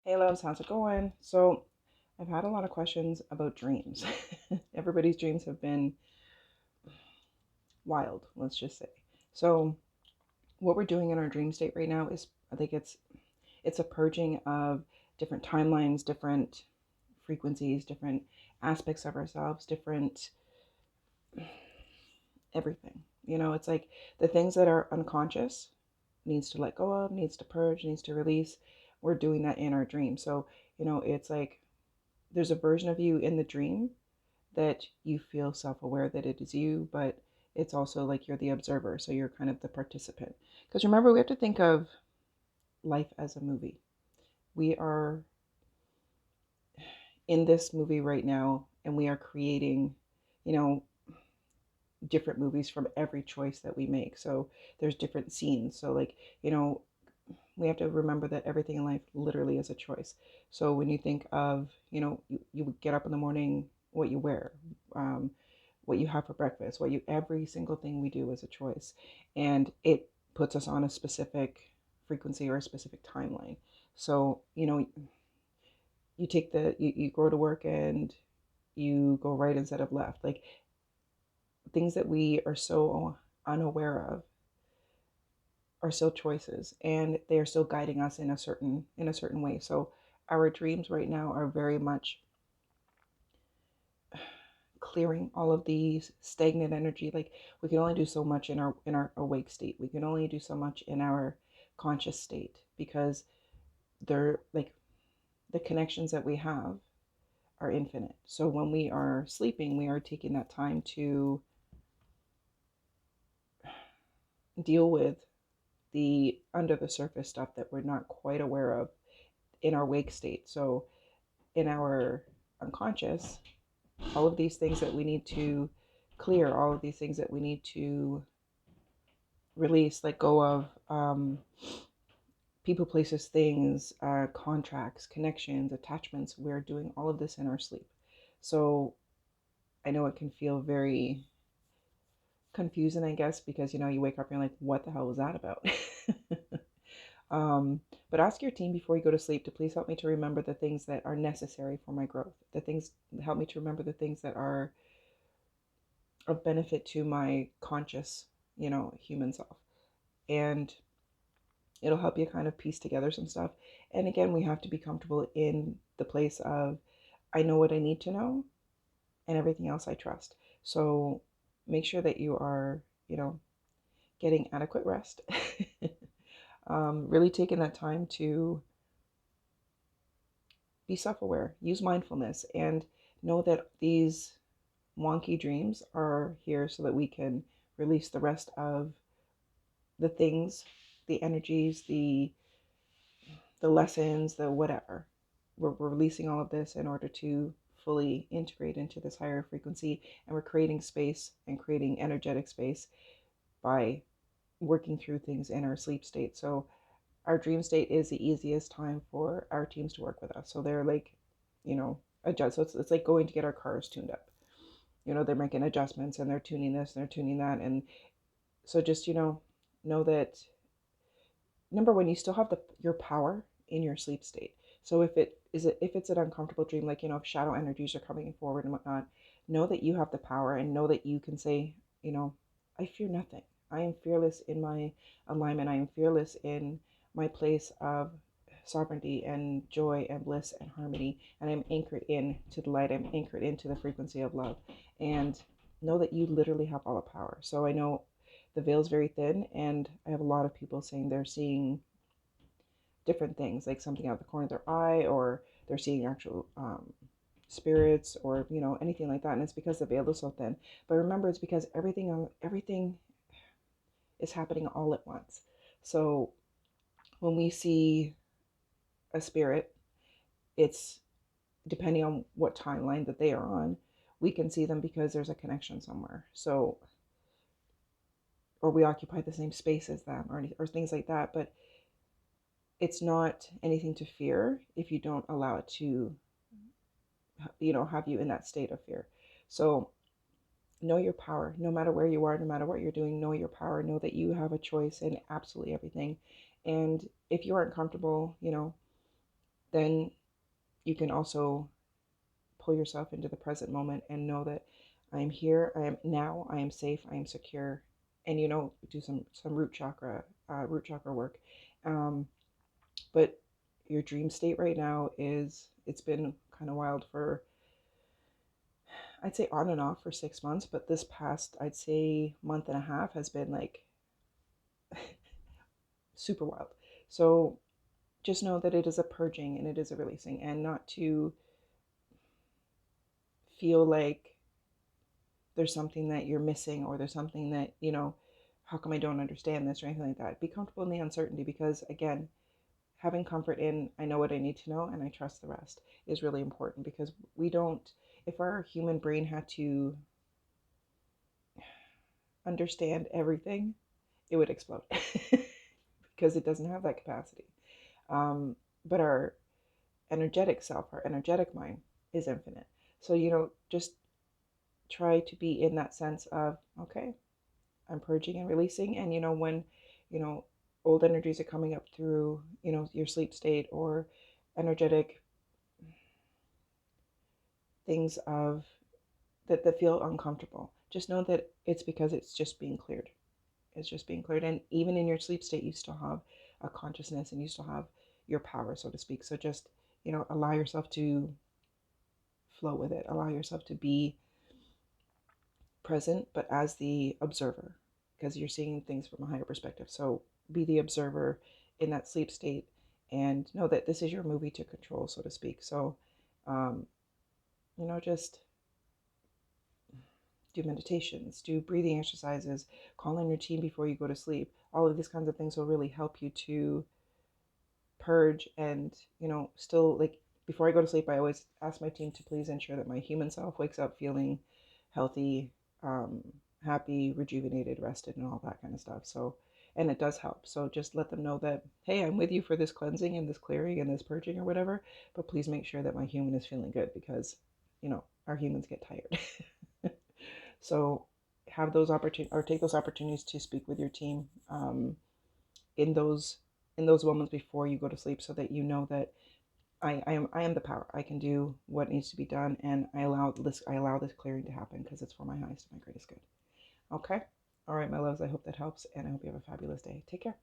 Hey loves, how's it going? So I've had a lot of questions about dreams. Everybody's dreams have been wild, let's just say. So what we're doing in our dream state right now is I think it's a purging of different timelines, different frequencies, different aspects of ourselves, different everything. It's like the things that are unconscious needs to let go of, needs to purge, needs to release. We're doing that in our dream. So, it's like there's a version of you in the dream that you feel self aware that it is you, but it's also like you're the observer. So you're kind of the participant. Because remember, we have to think of life as a movie. We are in this movie right now, and we are creating, you know, different movies from every choice that we make. So there's different scenes. So, like, we have to remember that everything in life literally is a choice. So when you think of, you get up in the morning, what you wear, what you have for breakfast, every single thing we do is a choice. And it puts us on a specific frequency or a specific timeline. So, you go to work and you go right instead of left. Like things that we are so unaware of are still choices and they are still guiding us in a certain way. So our dreams right now are very much clearing all of these stagnant energy. Like we can only do so much in our awake state. We can only do so much in our conscious state because they're like the connections that we have are infinite. So when we are sleeping, we are taking that time to deal with the under the surface stuff that we're not quite aware of in our wake state. So in our unconscious, all of these things that we need to clear, all of these things that we need to release, let go of, people, places, things, contracts, connections, attachments. We're doing all of this in our sleep. So I know it can feel very confusing, I guess, because you wake up and you're like, what the hell was that about? But ask your team before you go to sleep to please help me to remember the things that are necessary for my growth. The things help me to remember the things that are of benefit to my conscious, human self. And it'll help you kind of piece together some stuff. And again, we have to be comfortable in the place of I know what I need to know and everything else I trust. So make sure that you are, getting adequate rest. Really taking that time to be self aware, use mindfulness, and know that these wonky dreams are here so that we can release the rest of the things, the energies, the lessons, the whatever. We're releasing all of this in order to fully integrate into this higher frequency, and we're creating space and creating energetic space by working through things in our sleep state. So our dream state is the easiest time for our teams to work with us. So they're like, adjust. So it's like going to get our cars tuned up. They're making adjustments and they're tuning this and they're tuning that. And so just, know that number one, you still have your power in your sleep state. So if it's an uncomfortable dream, like, if shadow energies are coming forward and whatnot, know that you have the power and know that you can say, I fear nothing. I am fearless in my alignment. I am fearless in my place of sovereignty and joy and bliss and harmony. And I'm anchored into the light. I'm anchored into the frequency of love. And know that you literally have all the power. So I know the veil is very thin, and I have a lot of people saying they're seeing different things, like something out the corner of their eye, or they're seeing actual spirits, or anything like that. And it's because the veil is so thin. But remember, it's because everything is happening all at once. So when we see a spirit, it's depending on what timeline that they are on. We can see them because there's a connection somewhere. So, or we occupy the same space as them, or things like that. But it's not anything to fear if you don't allow it to, have you in that state of fear. So know your power, no matter where you are, no matter what you're doing. Know your power. Know that you have a choice in absolutely everything. And if you aren't comfortable, then you can also pull yourself into the present moment and know that I am here, I am now, I am safe, I am secure, and do some root chakra work. Um, but your dream state right now it's been kind of wild for, I'd say, on and off for 6 months, but this past, I'd say, month and a half has been like super wild. So just know that it is a purging and it is a releasing, and not to feel like there's something that you're missing, or there's something that, how come I don't understand this, or anything like that. Be comfortable in the uncertainty, because again, having comfort in, I know what I need to know and I trust the rest, is really important, because we don't, if our human brain had to understand everything, it would explode because it doesn't have that capacity. But our energetic self, our energetic mind, is infinite. So, just try to be in that sense of, okay, I'm purging and releasing. And, when, you know, old energies are coming up through, your sleep state, or energetic things of that feel uncomfortable, just know that it's because it's just being cleared. It's just being cleared. And even in your sleep state, you still have a consciousness and you still have your power, so to speak. So just, allow yourself to flow with it. Allow yourself to be present, but as the observer, because you're seeing things from a higher perspective. So be the observer in that sleep state, and know that this is your movie to control, so to speak. So, um, just do meditations, do breathing exercises, call in your team before you go to sleep. All of these kinds of things will really help you to purge. And, still, like, before I go to sleep, I always ask my team to please ensure that my human self wakes up feeling healthy, um, happy, rejuvenated, rested, and all that kind of stuff. So, and it does help. So just let them know that, hey, I'm with you for this cleansing and this clearing and this purging or whatever, but please make sure that my human is feeling good, because, our humans get tired. So have those opportunities, or take those opportunities to speak with your team, in those moments before you go to sleep, so that you know that I am the power. I can do what needs to be done, and I allow this clearing to happen, because it's for my highest and my greatest good. Okay? All right, my loves, I hope that helps, and I hope you have a fabulous day. Take care.